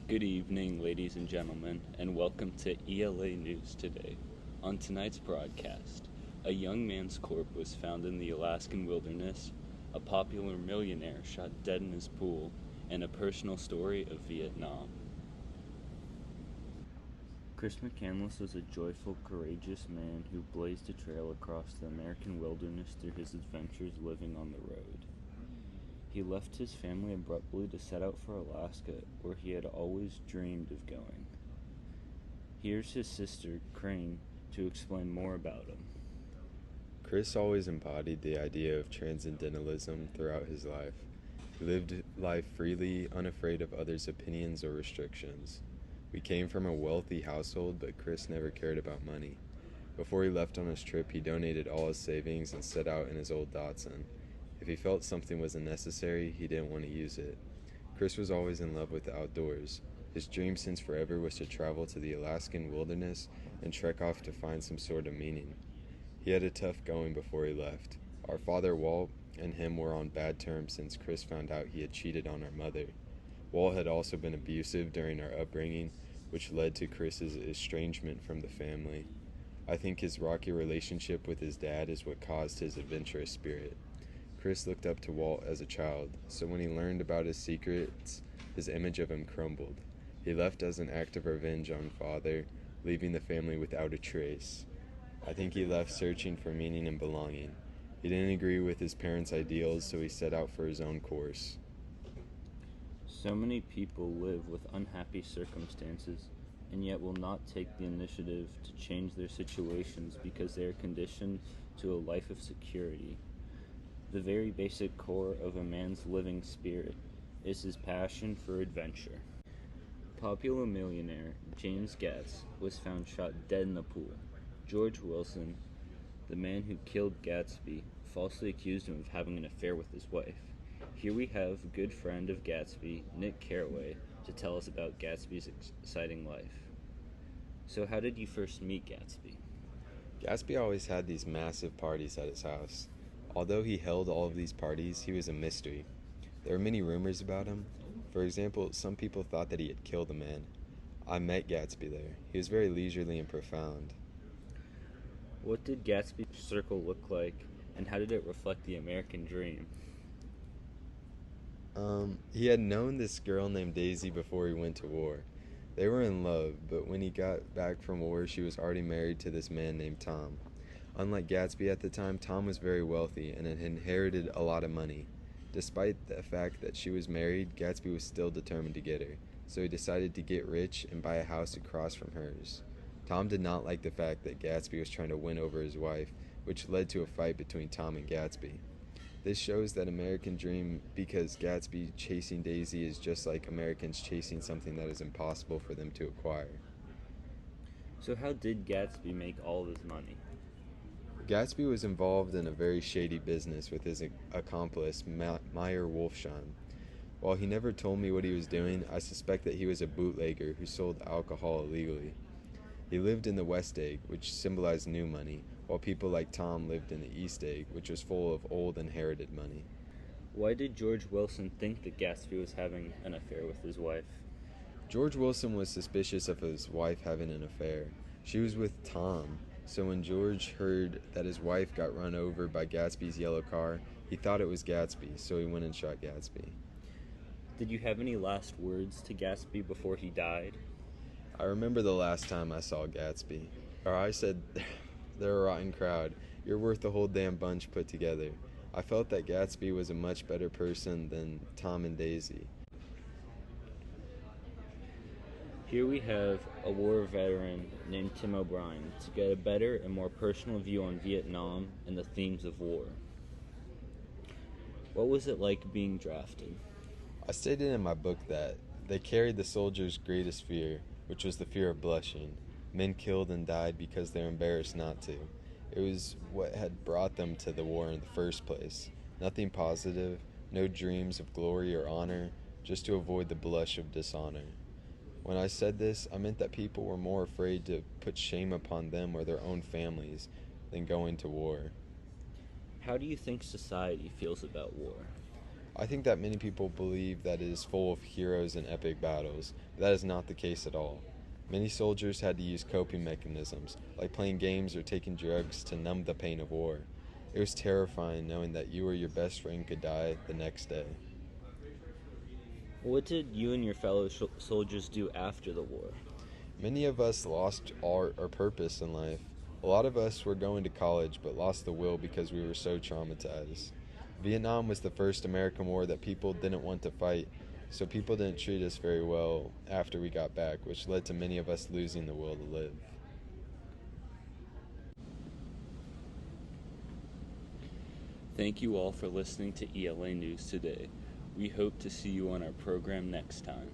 Good evening, ladies and gentlemen, and welcome to ELA News Today. On tonight's broadcast, a young man's corpse was found in the Alaskan wilderness, a popular millionaire shot dead in his pool, and a personal story of Vietnam. Chris McCandless was a joyful, courageous man who blazed a trail across the American wilderness through his adventures living on the road. He left his family abruptly to set out for Alaska, where he had always dreamed of going. Here's his sister, Crane, to explain more about him. Chris always embodied the idea of transcendentalism throughout his life. He lived life freely, unafraid of others' opinions or restrictions. We came from a wealthy household, but Chris never cared about money. Before he left on his trip, he donated all his savings and set out in his old Datsun. If he felt something wasn't necessary, he didn't want to use it. Chris was always in love with the outdoors. His dream since forever was to travel to the Alaskan wilderness and trek off to find some sort of meaning. He had a tough going before he left. Our father, Walt, and him were on bad terms since Chris found out he had cheated on our mother. Walt had also been abusive during our upbringing, which led to Chris's estrangement from the family. I think his rocky relationship with his dad is what caused his adventurous spirit. Chris looked up to Walt as a child, so when he learned about his secrets, his image of him crumbled. He left as an act of revenge on father, leaving the family without a trace. I think he left searching for meaning and belonging. He didn't agree with his parents' ideals, so he set out for his own course. So many people live with unhappy circumstances, and yet will not take the initiative to change their situations because they are conditioned to a life of security. The very basic core of a man's living spirit is his passion for adventure. Popular millionaire James Gatsby was found shot dead in the pool. George Wilson, the man who killed Gatsby, falsely accused him of having an affair with his wife. Here we have a good friend of Gatsby, Nick Carraway, to tell us about Gatsby's exciting life. So how did you first meet Gatsby? Gatsby always had these massive parties at his house. Although he held all of these parties, he was a mystery. There were many rumors about him. For example, some people thought that he had killed a man. I met Gatsby there. He was very leisurely and profound. What did Gatsby's circle look like, and how did it reflect the American dream? He had known this girl named Daisy before he went to war. They were in love, but when he got back from war, she was already married to this man named Tom. Unlike Gatsby at the time, Tom was very wealthy and had inherited a lot of money. Despite the fact that she was married, Gatsby was still determined to get her, so he decided to get rich and buy a house across from hers. Tom did not like the fact that Gatsby was trying to win over his wife, which led to a fight between Tom and Gatsby. This shows that American dream because Gatsby chasing Daisy is just like Americans chasing something that is impossible for them to acquire. So how did Gatsby make all of his money? Gatsby was involved in a very shady business with his accomplice, Meyer Wolfsheim. While he never told me what he was doing, I suspect that he was a bootlegger who sold alcohol illegally. He lived in the West Egg, which symbolized new money, while people like Tom lived in the East Egg, which was full of old inherited money. Why did George Wilson think that Gatsby was having an affair with his wife? George Wilson was suspicious of his wife having an affair. She was with Tom, so when George heard that his wife got run over by Gatsby's yellow car, he thought it was Gatsby, so he went and shot Gatsby. Did you have any last words to Gatsby before he died? I remember the last time I saw Gatsby. I said, "They're a rotten crowd. You're worth the whole damn bunch put together." I felt that Gatsby was a much better person than Tom and Daisy. Here we have a war veteran named Tim O'Brien to get a better and more personal view on Vietnam and the themes of war. What was it like being drafted? I stated in my book that they carried the soldiers' greatest fear, which was the fear of blushing. Men killed and died because they were embarrassed not to. It was what had brought them to the war in the first place. Nothing positive, no dreams of glory or honor, just to avoid the blush of dishonor. When I said this, I meant that people were more afraid to put shame upon them or their own families than going to war. How do you think society feels about war? I think that many people believe that it is full of heroes and epic battles, but that is not the case at all. Many soldiers had to use coping mechanisms, like playing games or taking drugs to numb the pain of war. It was terrifying knowing that you or your best friend could die the next day. What did you and your fellow soldiers do after the war? Many of us lost our purpose in life. A lot of us were going to college but lost the will because we were so traumatized. Vietnam was the first American war that people didn't want to fight, so people didn't treat us very well after we got back, which led to many of us losing the will to live. Thank you all for listening to ELA News today. We hope to see you on our program next time.